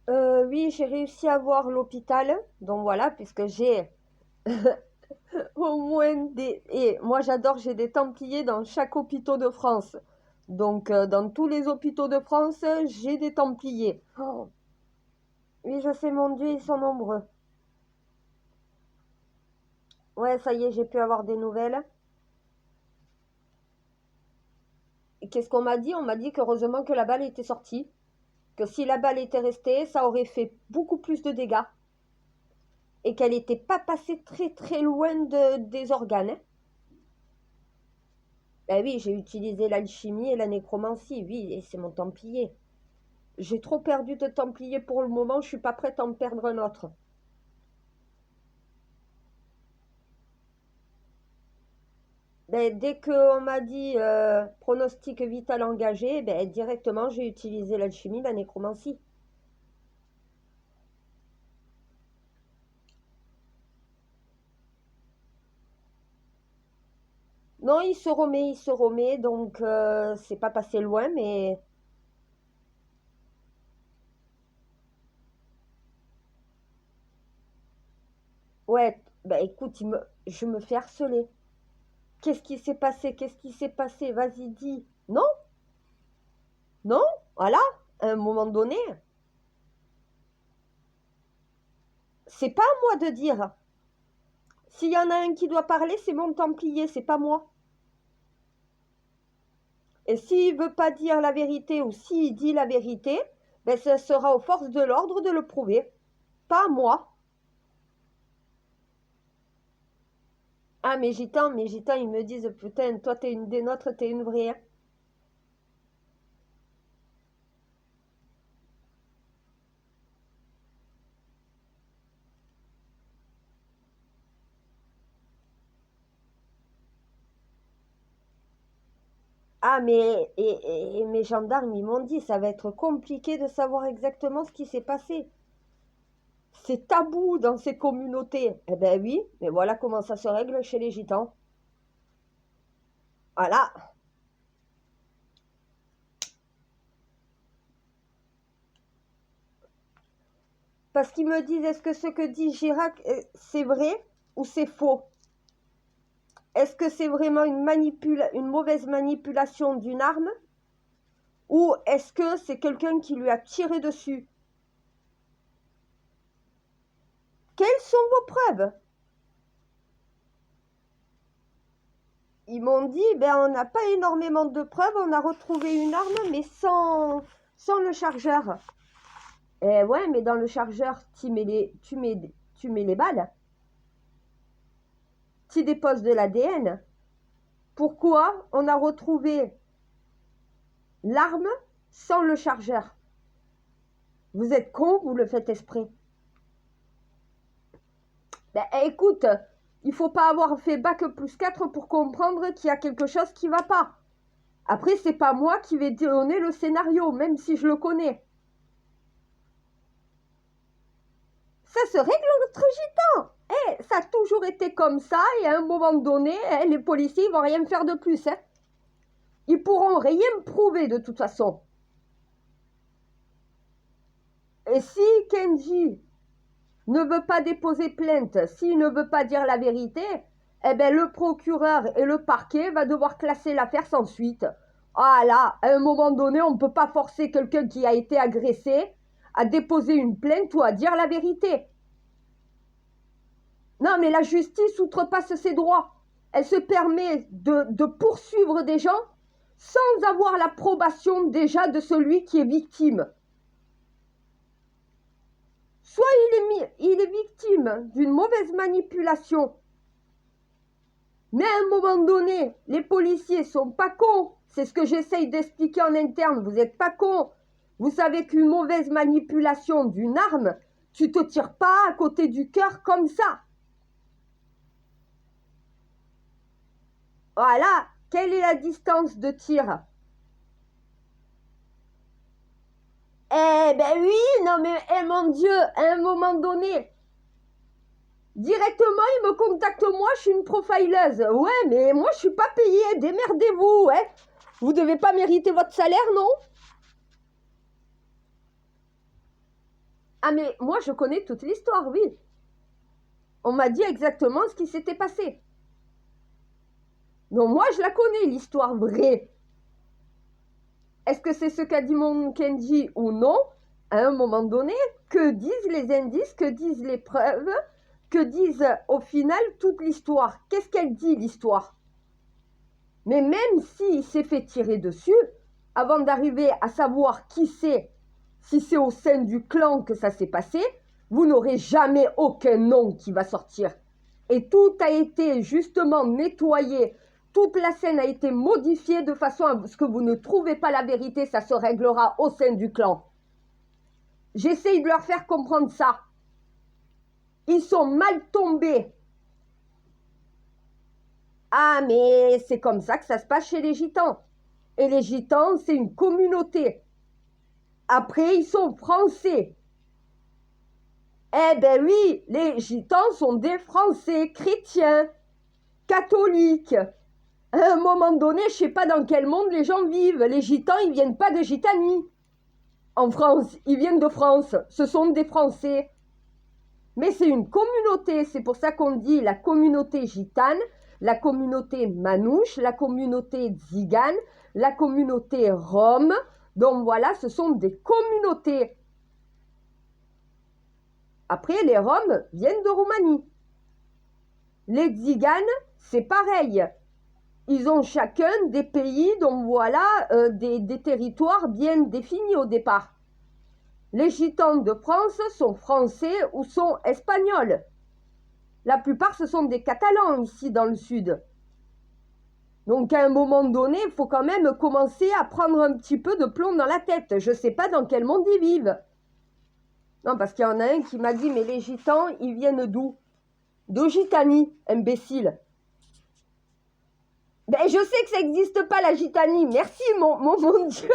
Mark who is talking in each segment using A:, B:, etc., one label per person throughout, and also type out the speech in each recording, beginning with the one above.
A: Oui, j'ai réussi à voir l'hôpital. Donc voilà, puisque j'ai au moins des... Et moi j'adore, j'ai des Templiers dans chaque hôpital de France. Donc dans tous les hôpitaux de France, j'ai des Templiers. Oh, oui, je sais, mon Dieu, ils sont nombreux. Ouais, ça y est, j'ai pu avoir des nouvelles. Et qu'est-ce qu'on m'a dit? On m'a dit qu'heureusement que la balle était sortie. Que si la balle était restée, ça aurait fait beaucoup plus de dégâts. Et qu'elle n'était pas passée très très loin des organes, hein. Ben oui, j'ai utilisé l'alchimie et la nécromancie, oui, et c'est mon Templier. J'ai trop perdu de Templiers pour le moment, je suis pas prête à en perdre un autre. Ben, dès qu'on m'a dit pronostic vital engagé, ben, directement j'ai utilisé l'alchimie, la nécromancie. Non, il se remet, donc c'est pas passé loin, mais ouais, ben écoute, je me fais harceler. Qu'est-ce qui s'est passé? Qu'est-ce qui s'est passé? Vas-y, dis. Non, non, voilà, à un moment donné, c'est pas à moi de dire. S'il y en a un qui doit parler, c'est mon Templier, c'est pas moi. Et s'il veut pas dire la vérité ou s'il dit la vérité, ben ce sera aux forces de l'ordre de le prouver, pas à moi. Ah, mes gitans, ils me disent, putain, toi t'es une des nôtres, t'es une vraie, hein. Ah, et mes gendarmes, ils m'ont dit, ça va être compliqué de savoir exactement ce qui s'est passé. C'est tabou dans ces communautés. Eh ben oui, mais voilà comment ça se règle chez les gitans. Voilà. Parce qu'ils me disent, est-ce que ce que dit Girac, c'est vrai ou c'est faux? Est-ce que c'est vraiment une mauvaise manipulation d'une arme? Ou est-ce que c'est quelqu'un qui lui a tiré dessus? Quelles sont vos preuves? Ils m'ont dit, ben on n'a pas énormément de preuves, on a retrouvé une arme, mais sans le chargeur. Eh ouais, mais dans le chargeur, tu mets les balles, tu déposes de l'ADN. Pourquoi on a retrouvé l'arme sans le chargeur? Vous êtes con, vous le faites exprès. Ben écoute, il faut pas avoir fait bac plus 4 pour comprendre qu'il y a quelque chose qui va pas. Après, c'est pas moi qui vais donner le scénario, même si je le connais. Ça se règle entre gitans. Ça a toujours été comme ça, et à un moment donné, les policiers ils vont rien faire de plus. Ils pourront rien prouver de toute façon. Et si Kenji ne veut pas déposer plainte, s'il ne veut pas dire la vérité, eh ben le procureur et le parquet va devoir classer l'affaire sans suite. Ah là, à un moment donné, on ne peut pas forcer quelqu'un qui a été agressé à déposer une plainte ou à dire la vérité. Non, mais la justice outrepasse ses droits. Elle se permet de poursuivre des gens sans avoir l'approbation déjà de celui qui est victime. Soit il est victime d'une mauvaise manipulation, mais à un moment donné, les policiers sont pas cons. C'est ce que j'essaye d'expliquer en interne. Vous n'êtes pas cons. Vous savez qu'une mauvaise manipulation d'une arme, tu te tires pas à côté du cœur comme ça. Voilà. Quelle est la distance de tir? Eh ben oui, non mais mon Dieu, à un moment donné, directement il me contacte moi, je suis une profileuse. Ouais, mais moi je suis pas payée, démerdez-vous, hein. Vous devez pas mériter votre salaire, non? Ah mais moi je connais toute l'histoire, oui. On m'a dit exactement ce qui s'était passé. Donc moi je la connais, l'histoire vraie. Est-ce que c'est ce qu'a dit mon Kenji ou non? À un moment donné, que disent les indices, que disent les preuves, que disent au final toute l'histoire? Qu'est-ce qu'elle dit l'histoire? Mais même s'il s'est fait tirer dessus, avant d'arriver à savoir qui c'est, si c'est au sein du clan que ça s'est passé, vous n'aurez jamais aucun nom qui va sortir. Et tout a été justement nettoyé, toute la scène a été modifiée de façon à ce que vous ne trouvez pas la vérité, ça se réglera au sein du clan. J'essaye de leur faire comprendre ça. Ils sont mal tombés. Ah, mais c'est comme ça que ça se passe chez les gitans. Et les gitans, c'est une communauté. Après, ils sont français. Eh ben oui, les gitans sont des Français chrétiens, catholiques. À un moment donné, je sais pas dans quel monde les gens vivent. Les gitans, ils viennent pas de Gitanie. En France, ils viennent de France. Ce sont des Français. Mais c'est une communauté. C'est pour ça qu'on dit la communauté gitane, la communauté manouche, la communauté tzigane, la communauté rome. Donc voilà, ce sont des communautés. Après, les Roms viennent de Roumanie. Les Tziganes, c'est pareil. Ils ont chacun des pays, donc voilà, des territoires bien définis au départ. Les Gitans de France sont français ou sont espagnols. La plupart, ce sont des Catalans ici dans le sud. Donc à un moment donné, il faut quand même commencer à prendre un petit peu de plomb dans la tête. Je ne sais pas dans quel monde ils vivent. Non, parce qu'il y en a un qui m'a dit, mais les Gitans, ils viennent d'où? De Gitanie, imbécile. Ben, je sais que ça n'existe pas la Gitanie. Merci, mon Dieu.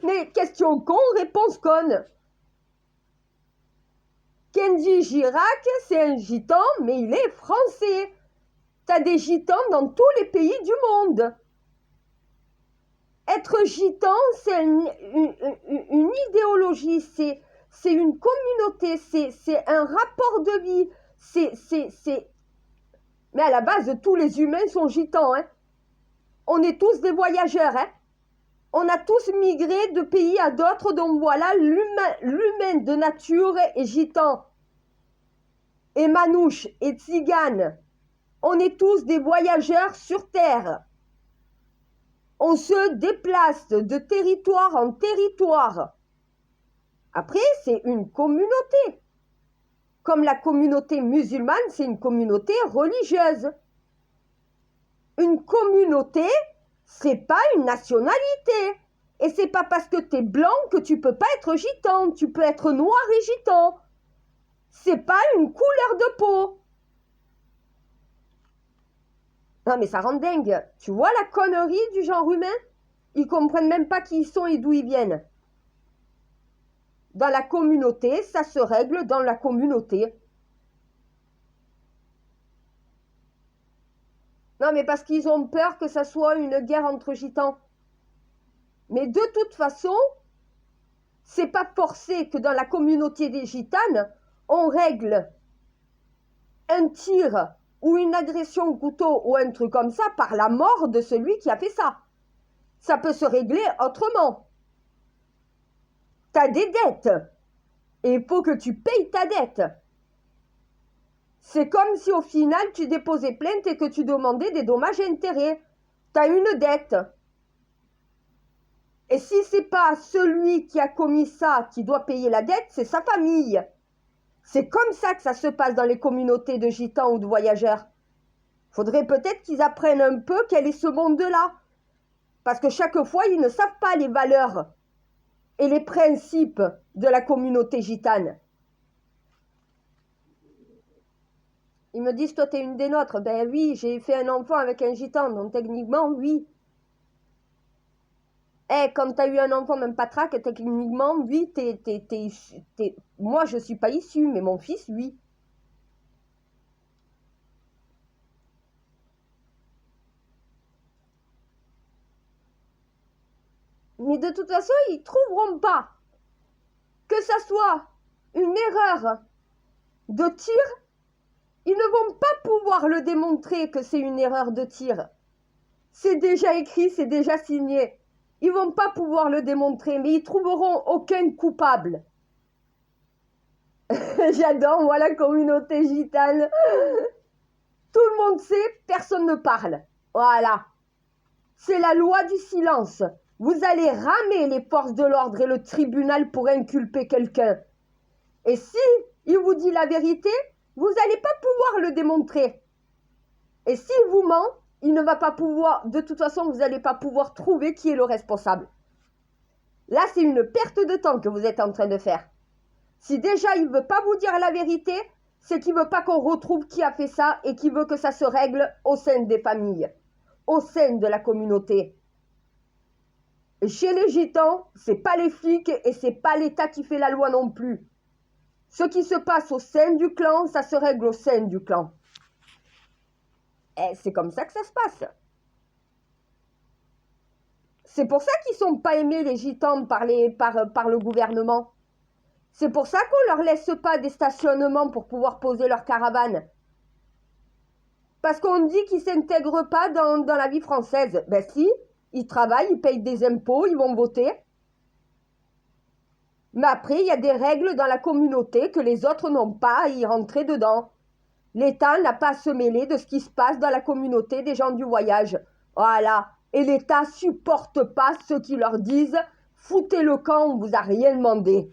A: Mais question con, réponse conne. Kenji Girac, c'est un gitan, mais il est français. T'as des gitans dans tous les pays du monde. Être gitan, c'est une idéologie, c'est une communauté, c'est un rapport de vie. Mais à la base, tous les humains sont gitans. Hein. On est tous des voyageurs. Hein. On a tous migré de pays à d'autres, donc voilà, l'humain de nature est gitan. Et manouche et tzigane. On est tous des voyageurs sur Terre. On se déplace de territoire en territoire. Après, c'est une communauté. Comme la communauté musulmane, c'est une communauté religieuse. Une communauté, c'est pas une nationalité. Et c'est pas parce que tu es blanc que tu peux pas être gitan. Tu peux être noir et gitan. C'est pas une couleur de peau. Non mais ça rend dingue. Tu vois la connerie du genre humain? Ils comprennent même pas qui ils sont et d'où ils viennent. Dans la communauté, ça se règle dans la communauté. Non mais parce qu'ils ont peur que ça soit une guerre entre gitans. Mais de toute façon, c'est pas forcé que dans la communauté des gitanes, on règle un tir ou une agression au couteau ou un truc comme ça par la mort de celui qui a fait ça. Ça peut se régler autrement. T'as des dettes et il faut que tu payes ta dette. C'est comme si au final tu déposais plainte et que tu demandais des dommages et intérêts. T'as une dette. Et si c'est pas celui qui a commis ça qui doit payer la dette, c'est sa famille. C'est comme ça que ça se passe dans les communautés de gitans ou de voyageurs. Faudrait peut-être qu'ils apprennent un peu quel est ce monde-là. Parce que chaque fois, ils ne savent pas les valeurs et les principes de la communauté gitane. Ils me disent, toi, t'es une des nôtres. Ben oui, j'ai fait un enfant avec un gitan, donc techniquement, oui. Quand t'as eu un enfant même pas traque, techniquement, oui, moi, je suis pas issue, mais mon fils, oui. Mais de toute façon, ils trouveront pas. Que ça soit une erreur de tir, ils ne vont pas pouvoir le démontrer que c'est une erreur de tir. C'est déjà écrit, c'est déjà signé. Ils vont pas pouvoir le démontrer, mais ils trouveront aucun coupable. J'adore, moi, la communauté gitane. Tout le monde sait, personne ne parle. Voilà. C'est la loi du silence. Vous allez ramer les forces de l'ordre et le tribunal pour inculper quelqu'un. Et si il vous dit la vérité, vous n'allez pas pouvoir le démontrer. Et s'il vous ment, il ne va pas pouvoir, de toute façon, vous n'allez pas pouvoir trouver qui est le responsable. Là, c'est une perte de temps que vous êtes en train de faire. Si déjà il ne veut pas vous dire la vérité, c'est qu'il ne veut pas qu'on retrouve qui a fait ça et qu'il veut que ça se règle au sein des familles, au sein de la communauté. Et chez les gitans, c'est pas les flics et c'est pas l'État qui fait la loi non plus. Ce qui se passe au sein du clan, ça se règle au sein du clan. Et c'est comme ça que ça se passe. C'est pour ça qu'ils ne sont pas aimés, les gitans, par le gouvernement. C'est pour ça qu'on ne leur laisse pas des stationnements pour pouvoir poser leur caravane. Parce qu'on dit qu'ils ne s'intègrent pas dans la vie française. Ben si, ils travaillent, ils payent des impôts, ils vont voter. Mais après, il y a des règles dans la communauté que les autres n'ont pas à y rentrer dedans. L'État n'a pas à se mêler de ce qui se passe dans la communauté des gens du voyage. Voilà. Et l'État supporte pas ceux qui leur disent « Foutez le camp, on vous a rien demandé ».